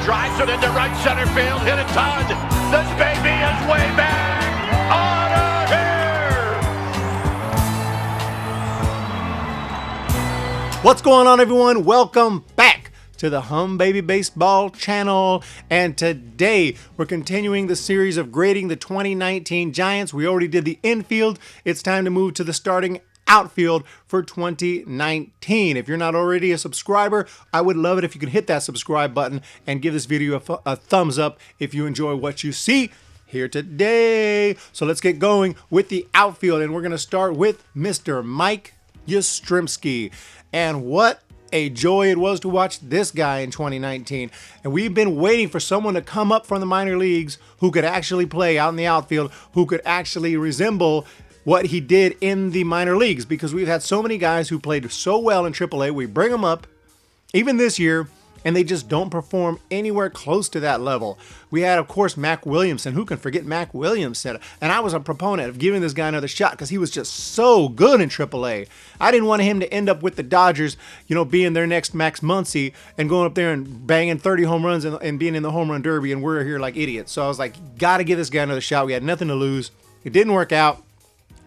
drives it into right center field, hit a ton. This baby is way back. Out of here. What's going on, everyone? Welcome back to the Hum Baby Baseball channel. And today we're continuing the series of grading the 2019 Giants. We already did the infield. It's time to move to the starting outfield for 2019. If you're not already a subscriber, I would love it if you could hit that subscribe button and give this video a thumbs up if you enjoy what you see here today. So let's get going with the outfield, and we're going to start with Mr. Mike Yastrzemski. And what a joy it was to watch this guy in 2019. And we've been waiting for someone to come up from the minor leagues who could actually play out in the outfield, who could actually resemble what he did in the minor leagues, because we've had so many guys who played so well in AAA. We bring them up, even this year, and they just don't perform anywhere close to that level. We had, of course, Mac Williamson. Who can forget Mac Williamson? And I was a proponent of giving this guy another shot because he was just so good in AAA. I didn't want him to end up with the Dodgers, being their next Max Muncy and going up there and banging 30 home runs and being in the home run derby, and we're here like idiots. So I was like, got to give this guy another shot. We had nothing to lose. It didn't work out.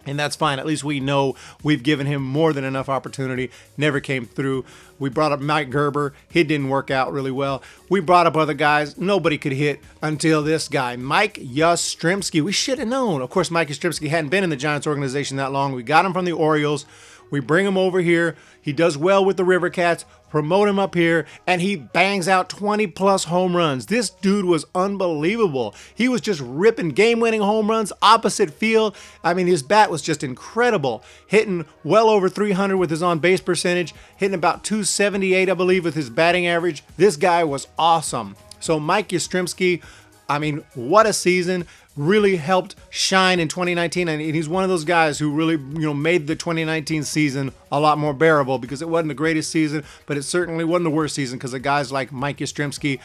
And that's fine. At least we know we've given him more than enough opportunity. Never came through. We brought up Mike Gerber. He didn't work out really well. We brought up other guys. Nobody could hit until this guy, Mike Yastrzemski. We should have known. Of course, Mike Yastrzemski hadn't been in the Giants organization that long. We got him from the Orioles. We bring him over here. He does well with the River Cats. Promote him up here, and he bangs out 20-plus home runs. This dude was unbelievable. He was just ripping game-winning home runs opposite field. I mean, his bat was just incredible. Hitting well over 300 with his on-base percentage, hitting about 278, I believe, with his batting average. This guy was awesome. So Mike Yastrzemski, I mean, what a season. Really helped shine in 2019, and he's one of those guys who really, made the 2019 season a lot more bearable, because it wasn't the greatest season, but it certainly wasn't the worst season, because of guys like Mike Yastrzemski,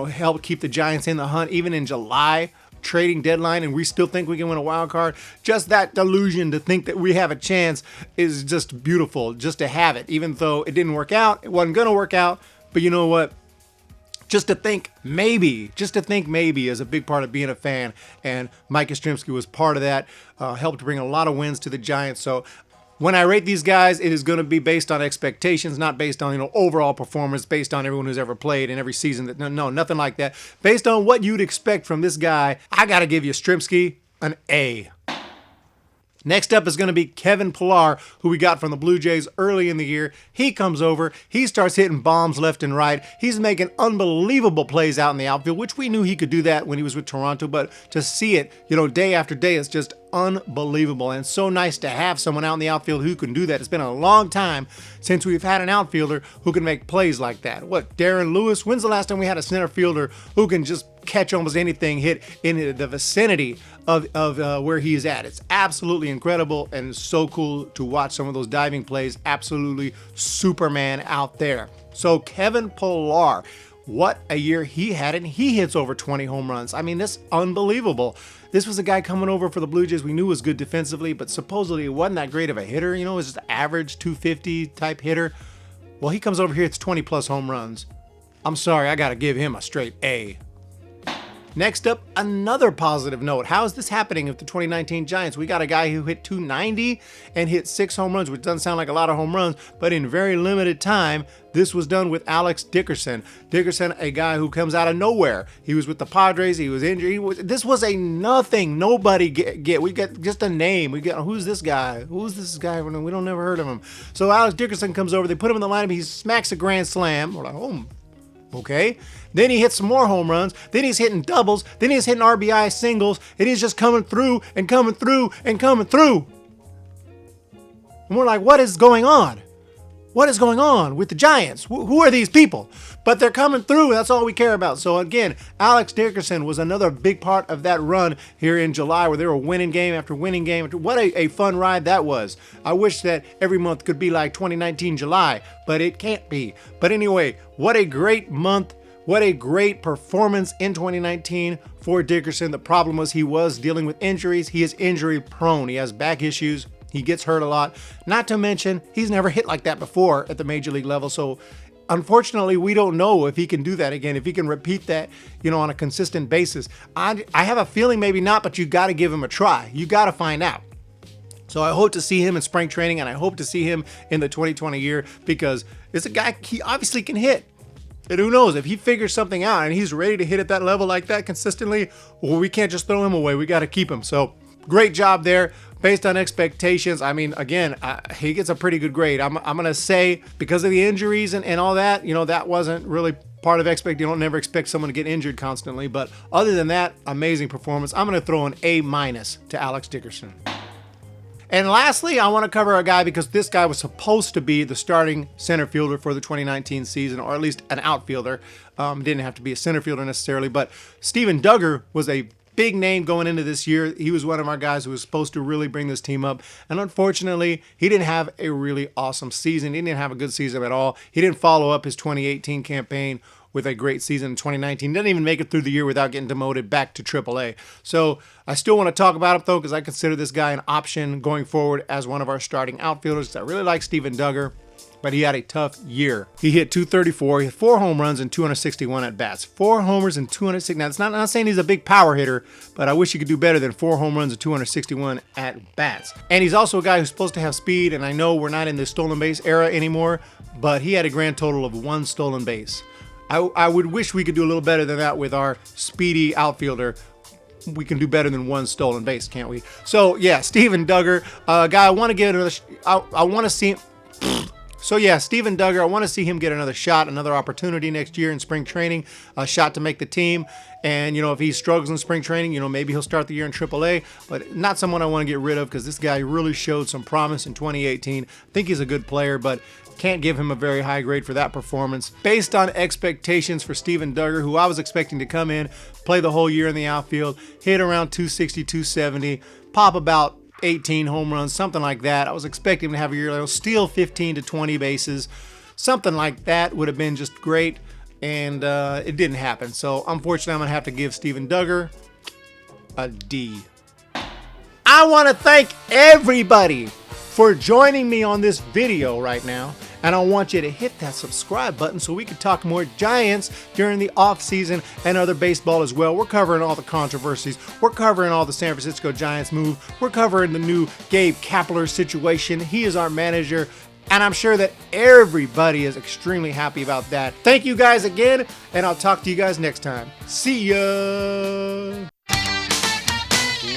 helped keep the Giants in the hunt even in July trading deadline, and we still think we can win a wild card. Just that delusion to think that we have a chance is just beautiful, just to have it, even though it didn't work out. It wasn't going to work out, but you know what? Just to think maybe is a big part of being a fan, and Mike Yastrzemski was part of that, helped bring a lot of wins to the Giants. So when I rate these guys, it is going to be based on expectations, not based on overall performance, based on everyone who's ever played in every season. No, nothing like that. Based on what you'd expect from this guy, I got to give Yastrzemski an A. Next up is going to be Kevin Pillar, who we got from the Blue Jays early in the year. He comes over. He starts hitting bombs left and right. He's making unbelievable plays out in the outfield, which we knew he could do that when he was with Toronto. But to see it, day after day, it's just unbelievable. And it's so nice to have someone out in the outfield who can do that. It's been a long time since we've had an outfielder who can make plays like that. What, Darren Lewis? When's the last time we had a center fielder who can just catch almost anything hit in the vicinity of where he's at? It's absolutely incredible, and so cool to watch some of those diving plays. Absolutely Superman out there. So Kevin Pillar, what a year he had, and he hits over 20 home runs. I mean, that's unbelievable. This was a guy coming over for the Blue Jays we knew was good defensively, but supposedly it wasn't that great of a hitter. It was just an average 250 type hitter. Well, he comes over here, it's 20-plus home runs. I'm sorry, I got to give him a straight A. Next up, another positive note. How is this happening with the 2019 Giants? We got a guy who hit 290 and hit 6 home runs, which doesn't sound like a lot of home runs, but in very limited time, this was done with Alex Dickerson. Dickerson, a guy who comes out of nowhere. He was with the Padres. He was injured. This was a nothing. Nobody get. We get just a name. We get, who's this guy? Who's this guy? We don't never heard of him. So Alex Dickerson comes over. They put him in the lineup. He smacks a grand slam. We're like, oh, okay. Then he hits some more home runs. Then he's hitting doubles. Then he's hitting RBI singles. And he's just coming through and coming through and coming through. And we're like, what is going on? What is going on with the Giants? Who are these people? But they're coming through. That's all we care about. So again, Alex Dickerson was another big part of that run here in July, where they were winning game after winning game. What a fun ride that was. I wish that every month could be like 2019 July, but it can't be. But anyway, what a great month. What a great performance in 2019 for Dickerson. The problem was he was dealing with injuries. He is injury prone. He has back issues. He gets hurt a lot. Not to mention, he's never hit like that before at the major league level. So unfortunately, we don't know if he can do that again, if he can repeat that, on a consistent basis. I have a feeling maybe not, but you got to give him a try. You got to find out. So I hope to see him in spring training, and I hope to see him in the 2020 year, because it's a guy, he obviously can hit. And who knows, if he figures something out and he's ready to hit at that level like that consistently, well, we can't just throw him away. We got to keep him. So great job there. Based on expectations, I mean, again, he gets a pretty good grade. I'm going to say, because of the injuries and all that, that wasn't really part of You don't never expect someone to get injured constantly. But other than that, amazing performance. I'm going to throw an A- to Alex Dickerson. And lastly, I want to cover a guy, because this guy was supposed to be the starting center fielder for the 2019 season, or at least an outfielder. Didn't have to be a center fielder necessarily, but Steven Duggar was a big name going into this year. He was one of our guys who was supposed to really bring this team up. And unfortunately, he didn't have a really awesome season. He didn't have a good season at all. He didn't follow up his 2018 campaign with a great season in 2019. Didn't even make it through the year without getting demoted back to AAA. So I still want to talk about him, though, because I consider this guy an option going forward as one of our starting outfielders. I really like Steven Duggar, but he had a tough year. He hit .234. He had 4 home runs and 261 at-bats. 4 homers and 260. Now, I'm not saying he's a big power hitter, but I wish he could do better than 4 home runs and 261 at-bats. And he's also a guy who's supposed to have speed, and I know we're not in the stolen base era anymore, but he had a grand total of 1 stolen base. I would wish we could do a little better than that with our speedy outfielder. We can do better than 1 stolen base, can't we? So, yeah, Steven Duggar, guy I want to get another... I want to see... So yeah, Steven Duggar, I want to see him get another shot, another opportunity next year in spring training, a shot to make the team. And, if he struggles in spring training, maybe he'll start the year in AAA, but not someone I want to get rid of, because this guy really showed some promise in 2018. I think he's a good player, but can't give him a very high grade for that performance. Based on expectations for Steven Duggar, who I was expecting to come in, play the whole year in the outfield, hit around 260, 270, pop about 18 home runs, something like that. I was expecting him to have a year, steal 15 to 20 bases. Something like that would have been just great, and it didn't happen. So unfortunately, I'm going to have to give Steven Duggar a D. I want to thank everybody for joining me on this video right now. And I want you to hit that subscribe button so we can talk more Giants during the off season and other baseball as well. We're covering all the controversies. We're covering all the San Francisco Giants move. We're covering the new Gabe Kapler situation. He is our manager, and I'm sure that everybody is extremely happy about that. Thank you guys again, and I'll talk to you guys next time. See ya!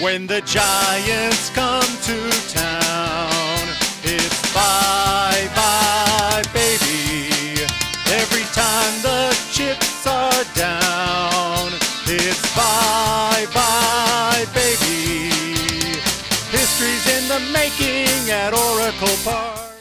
When the Giants come to town, it's bye-bye, baby. Every time the chips are down, it's bye-bye, baby. History's in the making at Oracle Park.